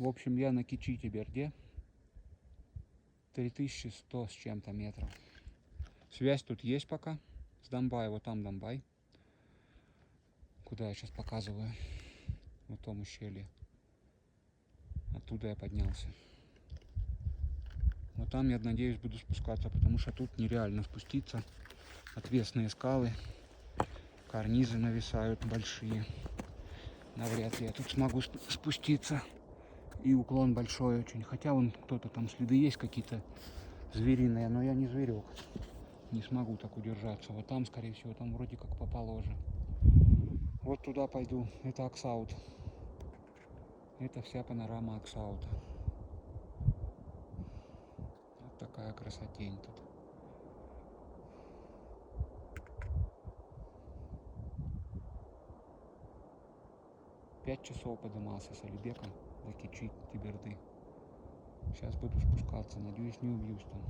В общем, я на Кичи-Теберде. 3100 с чем-то метров. Связь тут есть пока с Домбай. Вот там Домбай. Куда я сейчас показываю. В том ущелье. Оттуда я поднялся. Вот там, я надеюсь, буду спускаться, потому что тут нереально спуститься. Отвесные скалы. Карнизы нависают большие. Навряд ли я тут смогу спуститься. И уклон большой очень. Хотя вон кто-то там следы есть какие-то звериные, но я не зверек. Не смогу так удержаться. Вот там, скорее всего, там вроде как поположе. Вот туда пойду. Это Аксаут. Это вся панорама Аксаута. Вот такая красотень тут. Пять часов поднимался с Алибека до Кичи-Теберды. Сейчас буду спускаться. Надеюсь, не убьюсь там.